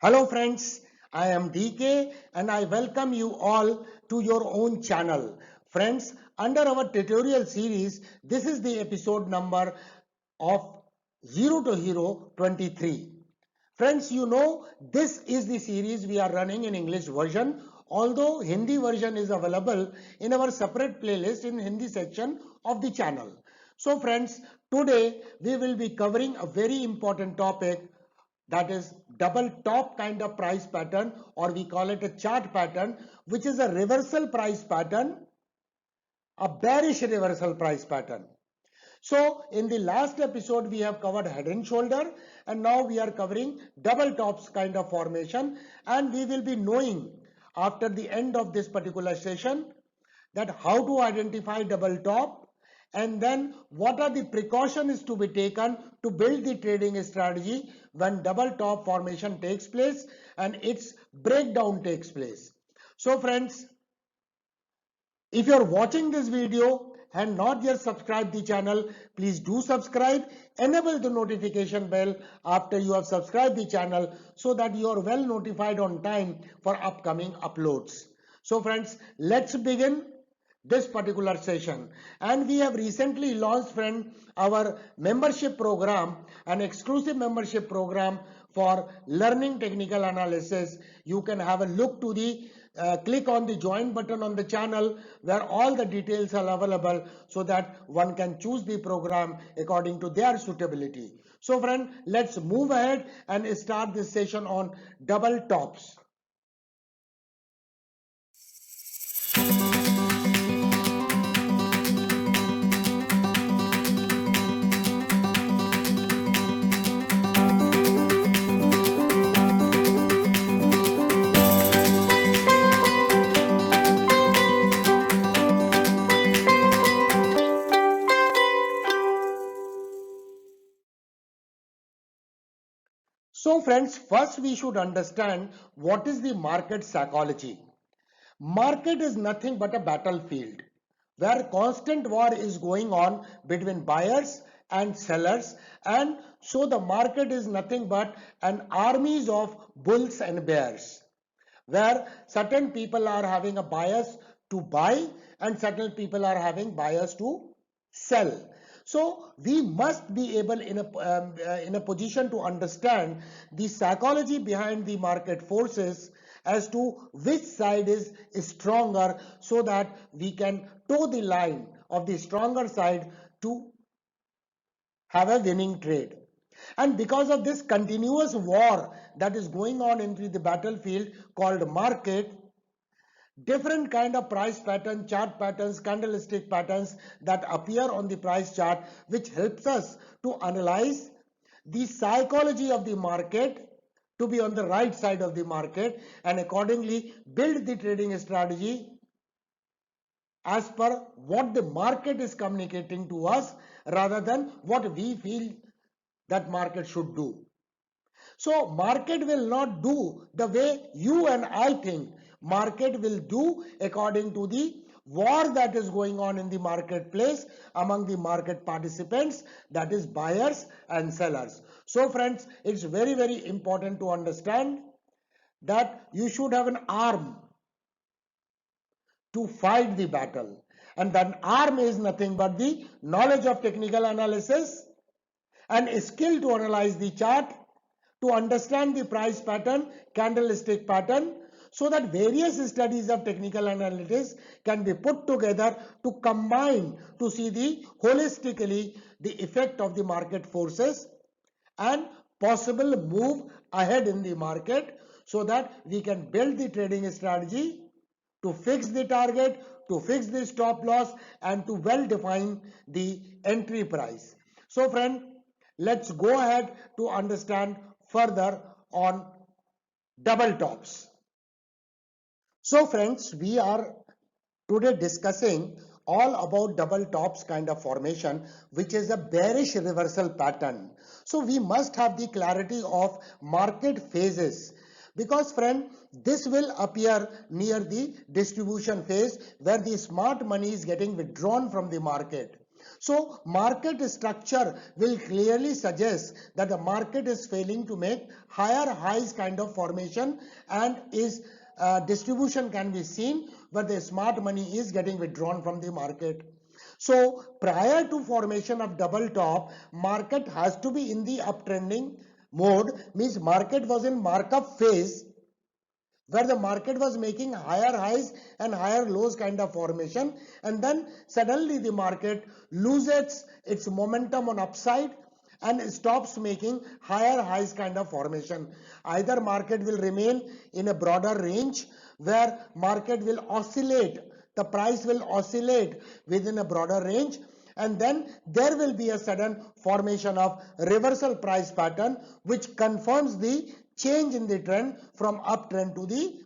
Hello friends, I am DK and I welcome you all to your own channel. Friends, under our tutorial series, this is the episode number of 0 to Hero 23. Friends, you know this is the series we are running in English version, although Hindi version is available in our separate playlist in Hindi section of the channel. So friends, today we will be covering a very important topic, that is double top kind of price pattern, or we call it a chart pattern, which is a reversal price pattern, a bearish reversal price pattern. So in the last episode we have covered head and shoulder, and now we are covering double tops kind of formation, and we will be knowing after the end of this particular session that how to identify double top, and then what are the precautions to be taken to build the trading strategy when double top formation takes place and its breakdown takes place. So friends, if you are watching this video and not yet subscribed the channel, please do subscribe. Enable the notification bell after you have subscribed the channel so that you are well notified on time for upcoming uploads. So friends, let's begin this particular session. And we have recently launched, friend, our membership program, an exclusive membership program for learning technical analysis. You can have a look to the click on the join button on the channel where all the details are available so that one can choose the program according to their suitability. So friend, let's move ahead and start this session on double tops. So friends, first we should understand what is the market psychology. Market is nothing but a battlefield where constant war is going on between buyers and sellers, and so the market is nothing but an armies of bulls and bears where certain people are having a bias to buy and certain people are having bias to sell. So we must be able in a position to understand the psychology behind the market forces as to which side is stronger so that we can toe the line of the stronger side to have a winning trade. And because of this continuous war that is going on into the battlefield called market, different kind of price pattern, chart patterns, candlestick patterns that appear on the price chart, which helps us to analyze the psychology of the market to be on the right side of the market and accordingly build the trading strategy as per what the market is communicating to us rather than what we feel that market should do. So market will not do the way you and I think. Market will do according to the war that is going on in the marketplace among the market participants, that is buyers and sellers. So friends, it's very, very important to understand that you should have an arm to fight the battle. And that arm is nothing but the knowledge of technical analysis and skill to analyze the chart, to understand the price pattern, candlestick pattern, so that various studies of technical analysis can be put together to combine to see the holistically the effect of the market forces and possible move ahead in the market so that we can build the trading strategy to fix the target, to fix the stop loss, and to well define the entry price. So friend, let's go ahead to understand further on double tops. So friends, we are today discussing all about double tops kind of formation, which is a bearish reversal pattern. So we must have the clarity of market phases, because friend, this will appear near the distribution phase where the smart money is getting withdrawn from the market. So market structure will clearly suggest that the market is failing to make higher highs kind of formation, and is distribution can be seen where the smart money is getting withdrawn from the market. So prior to formation of double top, market has to be in the uptrending mode, means market was in markup phase where the market was making higher highs and higher lows kind of formation, and then suddenly the market loses its momentum on upside and stops making higher highs kind of formation. Either market will remain in a broader range where market will oscillate, the price will oscillate within a broader range, and then there will be a sudden formation of reversal price pattern which confirms the change in the trend from uptrend to the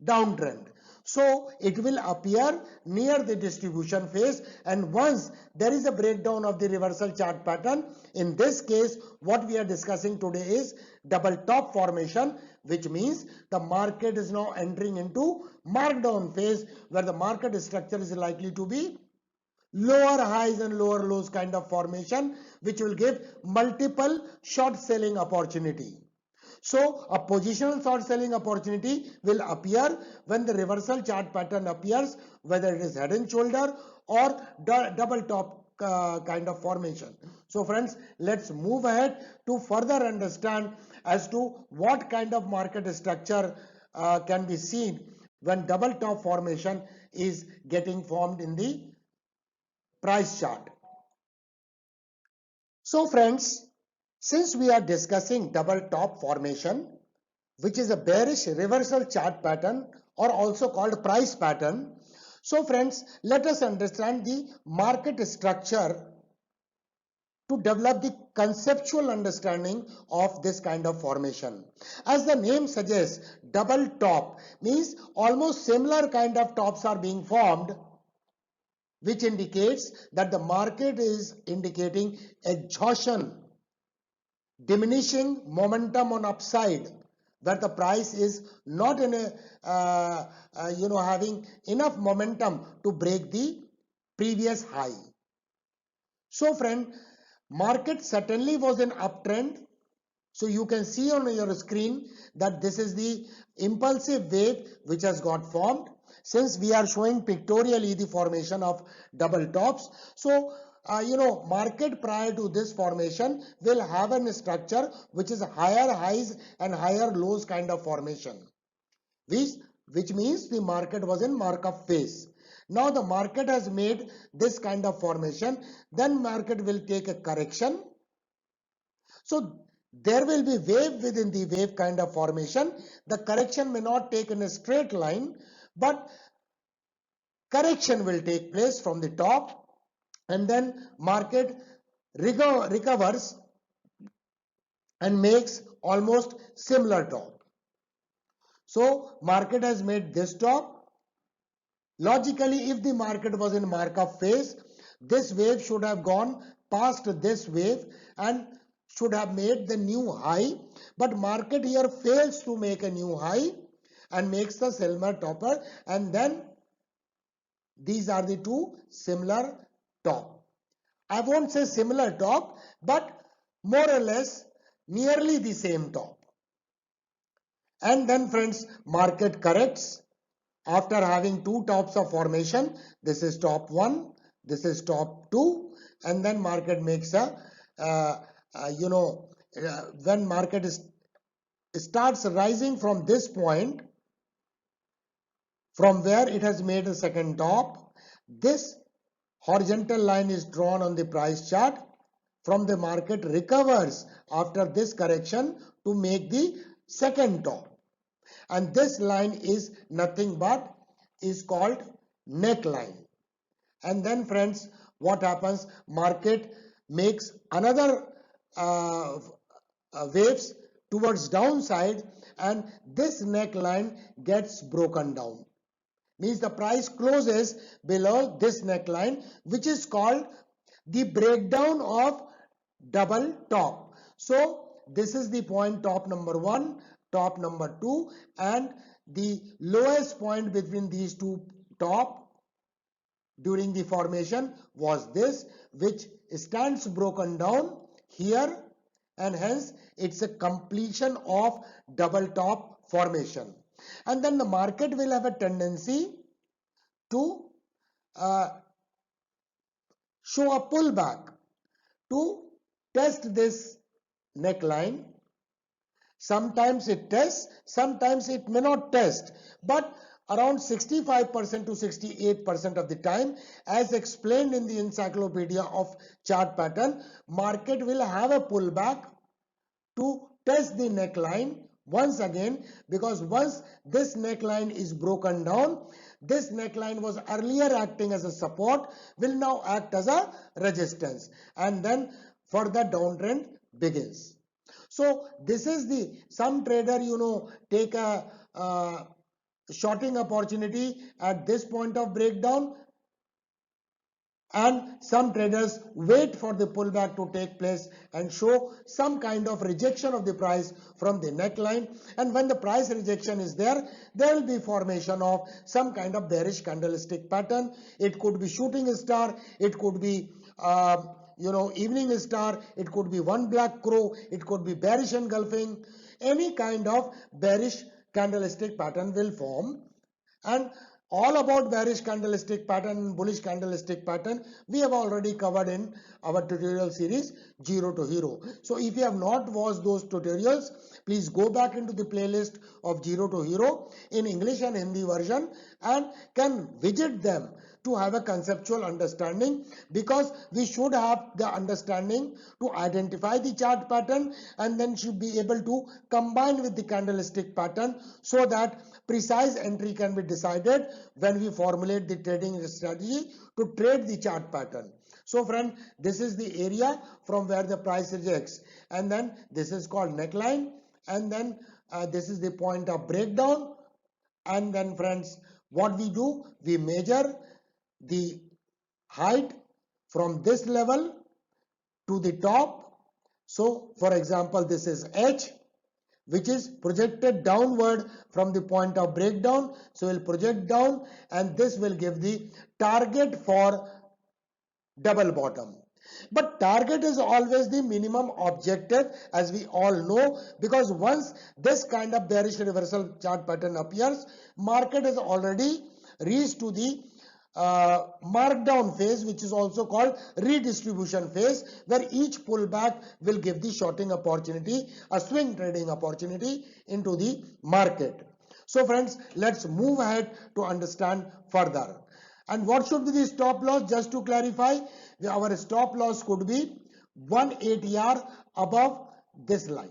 downtrend. So it will appear near the distribution phase, and once there is a breakdown of the reversal chart pattern, in this case what we are discussing today is double top formation, which means the market is now entering into markdown phase where the market structure is likely to be lower highs and lower lows kind of formation, which will give multiple short selling opportunity. So a positional short selling opportunity will appear when the reversal chart pattern appears, whether it is head and shoulder or double top kind of formation. So friends, let's move ahead to further understand as to what kind of market structure can be seen when double top formation is getting formed in the price chart. So friends, since we are discussing double top formation, which is a bearish reversal chart pattern or also called price pattern, so friends, let us understand the market structure to develop the conceptual understanding of this kind of formation. As the name suggests, double top means almost similar kind of tops are being formed, which indicates that the market is indicating exhaustion, diminishing momentum on upside, where the price is not in a having enough momentum to break the previous high. So friend, market certainly was an uptrend. So you can see on your screen that this is the impulsive wave which has got formed. Since we are showing pictorially the formation of double tops, so market prior to this formation will have a structure which is higher highs and higher lows kind of formation, which means the market was in markup phase. Now the market has made this kind of formation, then market will take a correction. So there will be wave within the wave kind of formation. The correction may not take in a straight line, but correction will take place from the top, and then market recovers and makes almost similar top. So market has made this top. Logically, if the market was in markup phase, this wave should have gone past this wave and should have made the new high, but market here fails to make a new high and makes the similar topper, and then these are the two similar top. I won't say similar top, but more or less nearly the same top. And then friends, market corrects after having two tops of formation. This is top 1, this is top 2, and then market makes a when market starts rising from this point, from where it has made a second top, this horizontal line is drawn on the price chart. From the market recovers after this correction to make the second top, and this line is nothing but is called neckline. And then friends, what happens? Market makes another waves towards downside, and this neckline gets broken down. Means the price closes below this neckline, which is called the breakdown of double top. So this is the point top number 1, top number 2, and the lowest point between these two top during the formation was this, which stands broken down here, and hence it's a completion of double top formation. And then the market will have a tendency to show a pullback to test this neckline. Sometimes it tests, sometimes it may not test, but around 65% to 68% of the time, as explained in the encyclopedia of chart pattern, market will have a pullback to test the neckline once again, because once this neckline is broken down, this neckline was earlier acting as a support, will now act as a resistance, and then further downtrend begins. So this is the, some trader take a shorting opportunity at this point of breakdown, and some traders wait for the pullback to take place and show some kind of rejection of the price from the neckline, and when the price rejection is there, there will be formation of some kind of bearish candlestick pattern. It could be shooting star, it could be evening star, it could be one black crow, it could be bearish engulfing. Any kind of bearish candlestick pattern will form, and all about bearish candlestick pattern, bullish candlestick pattern, we have already covered in our tutorial series 0 to Hero. So if you have not watched those tutorials, please go back into the playlist of 0 to Hero in English and Hindi version, and can visit them to have a conceptual understanding, because we should have the understanding to identify the chart pattern, and then should be able to combine with the candlestick pattern, so that precise entry can be decided when we formulate the trading strategy to trade the chart pattern. So friend, this is the area from where the price rejects, and then this is called neckline, and then this is the point of breakdown. And then friends, what we do, we measure the height from this level to the top. So for example, this is H, which is projected downward from the point of breakdown. So we'll project down, and this will give the target for double bottom. But target is always the minimum objective, as we all know, because once this kind of bearish reversal chart pattern appears, market has already reached to the markdown phase, which is also called redistribution phase, where each pullback will give the shorting opportunity, a swing trading opportunity into the market. So friends, let's move ahead to understand further. And what should be the stop loss? Just to clarify, our stop loss could be 1 ATR above this line,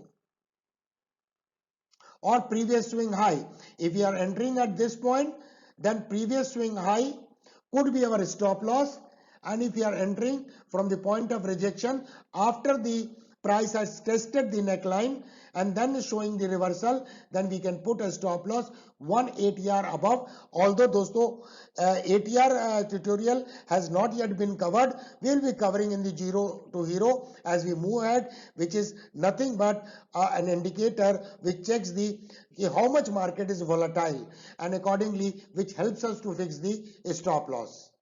or previous swing high. If we are entering at this point, then previous swing high could be our stop loss, and if we are entering from the point of rejection after the price has tested the neckline and then showing the reversal, then we can put a stop loss 1 ATR above. Although dosto ATR tutorial has not yet been covered, we will be covering in the 0 to Hero as we move ahead, which is nothing but an indicator which checks the how much market is volatile, and accordingly which helps us to fix the stop loss.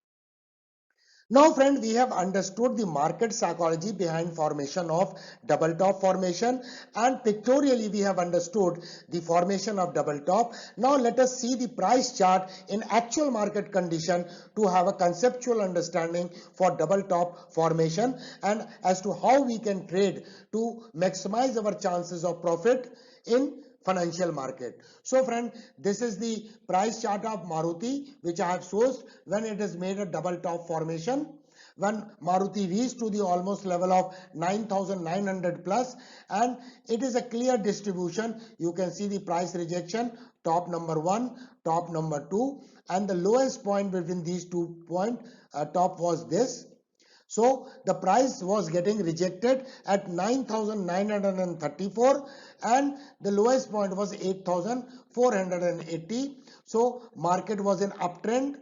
Now friend, we have understood the market psychology behind formation of double top formation, and pictorially we have understood the formation of double top. Now let us see the price chart in actual market condition to have a conceptual understanding for double top formation, and as to how we can trade to maximize our chances of profit in financial market. So friend, this is the price chart of Maruti, which I have sourced when it has made a double top formation, when Maruti reached to the almost level of 9,900 plus, and it is a clear distribution. You can see the price rejection, top number 1, top number 2, and the lowest point between these 2 points top was this. So the price was getting rejected at 9,934, and the lowest point was 8,480. So market was in uptrend,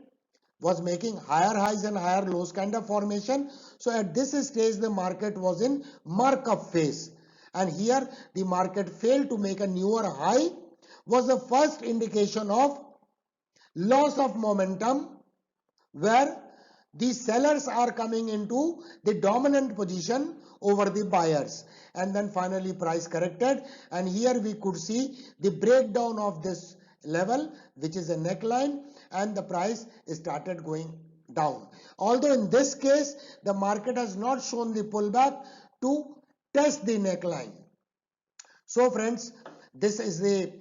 was making higher highs and higher lows kind of formation. So at this stage the market was in markup phase, and here the market failed to make a newer high, was the first indication of loss of momentum, where the sellers are coming into the dominant position over the buyers, and then finally price corrected, and here we could see the breakdown of this level, which is a neckline, and the price started going down. Although in this case the market has not shown the pullback to test the neckline. So friends, this is the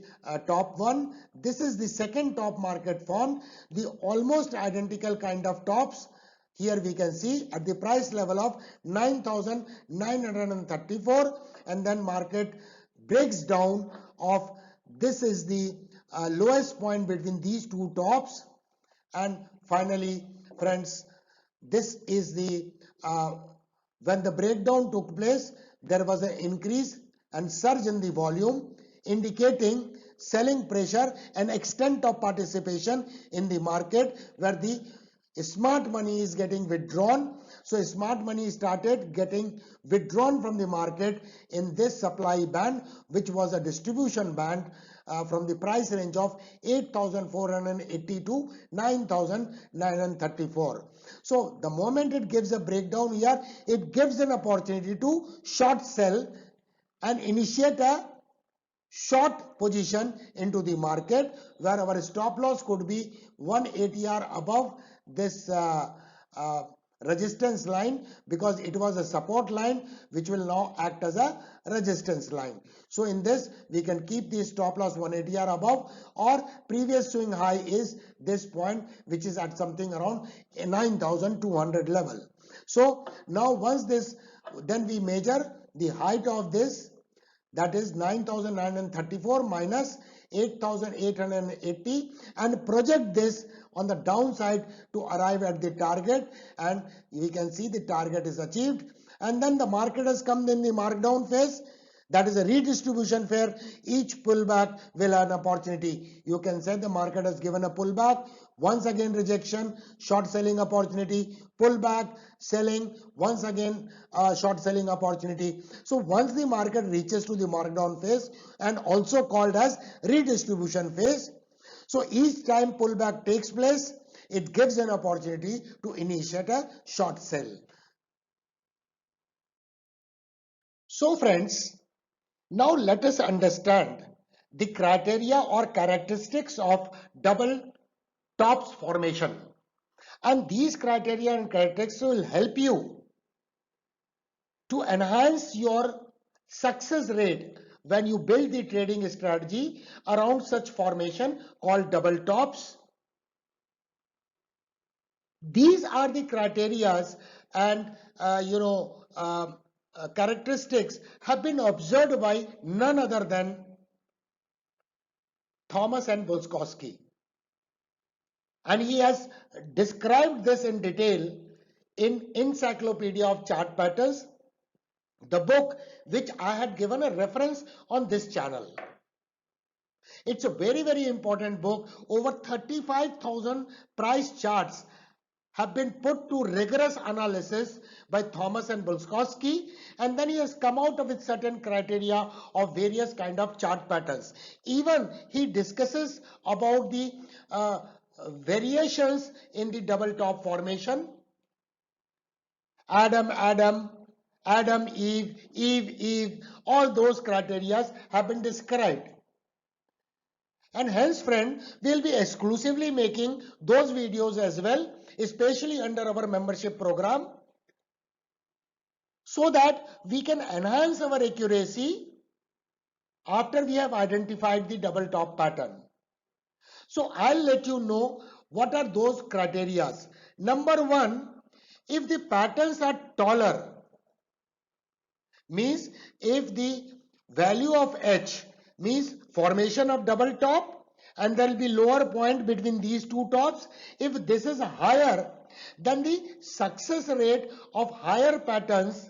top one. This is the second top market formed, the almost identical kind of tops. Here we can see at the price level of 9,934, and then market breaks down of this is the lowest point between these two tops, and finally friends, this is the when the breakdown took place, there was an increase and surge in the volume, indicating selling pressure and extent of participation in the market, where the smart money is getting withdrawn. So smart money started getting withdrawn from the market in this supply band, which was a distribution band from the price range of 8,480 to 9,934. So the moment it gives a breakdown here, it gives an opportunity to short sell and initiate a short position into the market, where our stop loss could be 1 ATR above this resistance line, because it was a support line which will now act as a resistance line. So in this we can keep the stop loss 1 ATR above, or previous swing high is this point, which is at something around 9,200 level. So now once this, then we measure the height of this, that is 9,934 minus 8,880, and project this on the downside to arrive at the target, and we can see the target is achieved. And then the market has come in the markdown phase, that is a redistribution fair. Each pullback will have an opportunity. You can say the market has given a pullback, once again rejection, short selling opportunity, pullback, selling, once again short selling opportunity. So once the market reaches to the markdown phase, and also called as redistribution phase, so each time pullback takes place, it gives an opportunity to initiate a short sell. So friends, now let us understand the criteria or characteristics of double tops formation. And these criteria and characteristics will help you to enhance your success rate when you build the trading strategy around such formation called double tops. These are the criterias and characteristics have been observed by none other than Thomas and Bulskowski, and he has described this in detail in Encyclopedia of Chart Patterns, the book which I had given a reference on this channel. It's a very important book. Over 35,000 price charts have been put to rigorous analysis by Thomas and Bulskowski, and then he has come out with certain criteria of various kind of chart patterns. Even he discusses about the variations in the double top formation. Adam, Eve, Eve, all those criteria have been described. And hence friend, we will be exclusively making those videos as well, especially under our membership program, so that we can enhance our accuracy after we have identified the double top pattern. So I'll let you know what are those criteria. Number one, if the patterns are taller, means if the value of H means formation of double top, and there will be lower point between these two tops. If this is higher, then the success rate of higher patterns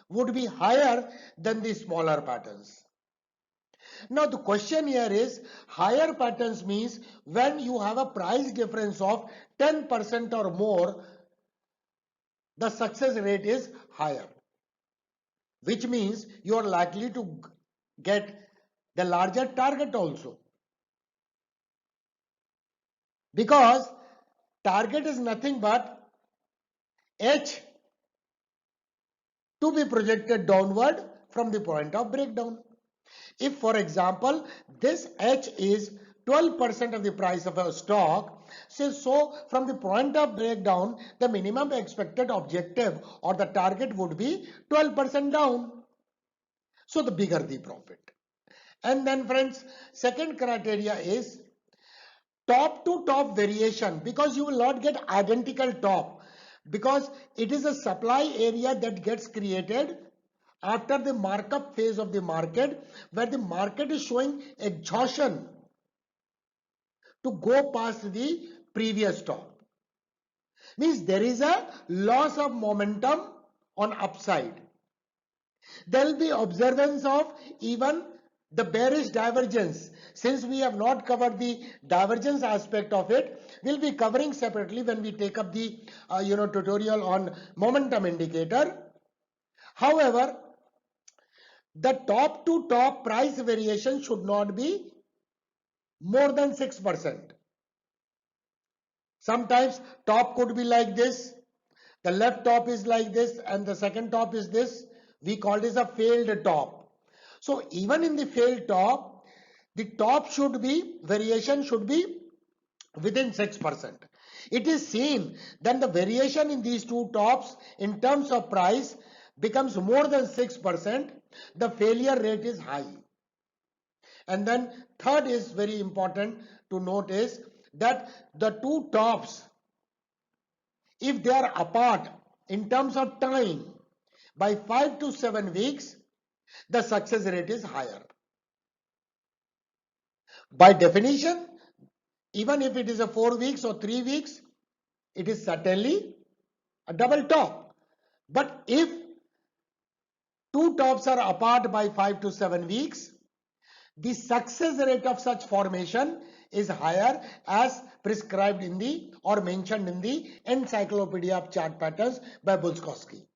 would be higher than the smaller patterns. Now the question here is, higher patterns means when you have a price difference of 10% or more, the success rate is higher, which means you are likely to get the larger target also, because target is nothing but H to be projected downward from the point of breakdown. If, for example, this H is 12% of the price of a stock, so from the point of breakdown, the minimum expected objective or the target would be 12% down. So the bigger the profit. And then friends, second criteria is top to top variation, because you will not get identical top, because it is a supply area that gets created after the markup phase of the market, where the market is showing exhaustion to go past the previous top. Means there is a loss of momentum on upside. There will be observance of even the bearish divergence. Since we have not covered the divergence aspect of it, we'll be covering separately when we take up the tutorial on momentum indicator. However, the top to top price variation should not be more than 6%. Sometimes top could be like this, the left top is like this, and the second top is this. We call this a failed top. So even in the failed top, the top should be, variation should be within 6%. It is seen that the variation in these two tops in terms of price becomes more than 6%, the failure rate is high. And then third is very important to note is that the two tops, if they are apart in terms of time by 5 to 7 weeks, the success rate is higher. By definition, even if it is a 4 weeks or 3 weeks, it is certainly a double top. But if two tops are apart by 5 to 7 weeks, the success rate of such formation is higher, as prescribed in the or mentioned in the Encyclopedia of Chart Patterns by Bulskowski.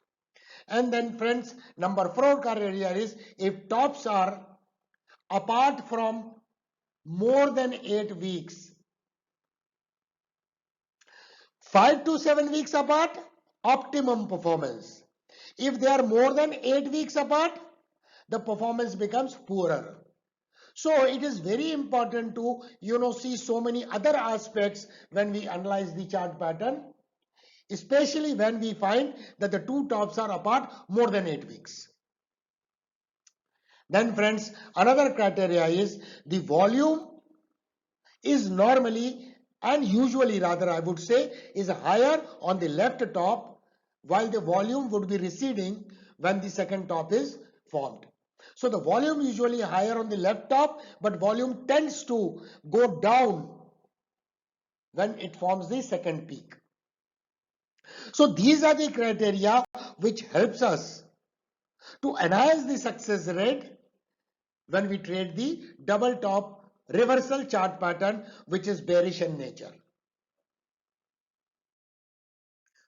And then friends, number 4 criteria is if tops are apart from more than 8 weeks. 5 to 7 weeks apart, optimum performance. If they are more than 8 weeks apart, the performance becomes poorer. So it is very important to see so many other aspects when we analyze the chart pattern, especially when we find that the two tops are apart more than 8 weeks. Then friends, another criteria is the volume is normally and usually, rather I would say, is higher on the left top, while the volume would be receding when the second top is formed. So the volume usually higher on the left top, but volume tends to go down when it forms the second peak. So these are the criteria which helps us to enhance the success rate when we trade the double top reversal chart pattern, which is bearish in nature.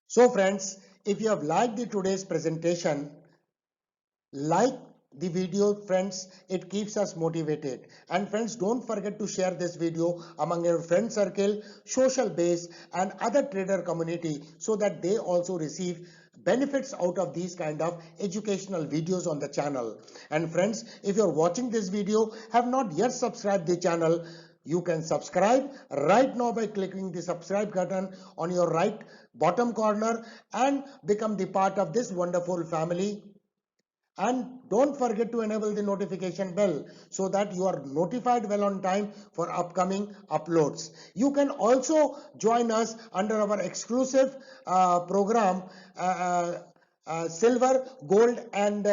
So friends, if you have liked today's presentation, like the video friends, it keeps us motivated. And friends, don't forget to share this video among your friend circle, social base and other trader community, so that they also receive benefits out of these kind of educational videos on the channel. And friends, if you're watching this video, have not yet subscribed the channel, you can subscribe right now by clicking the subscribe button on your right bottom corner and become the part of this wonderful family. And don't forget to enable the notification bell so that you are notified well on time for upcoming uploads. You can also join us under our exclusive program, silver, gold and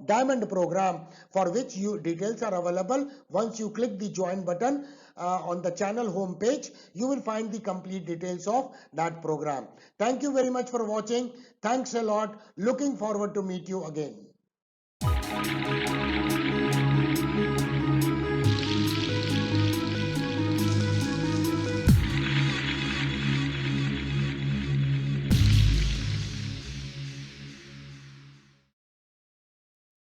diamond program, for which details are available. Once you click the join button on the channel home page, you will find the complete details of that program. Thank you very much for watching. Thanks a lot. Looking forward to meet you again.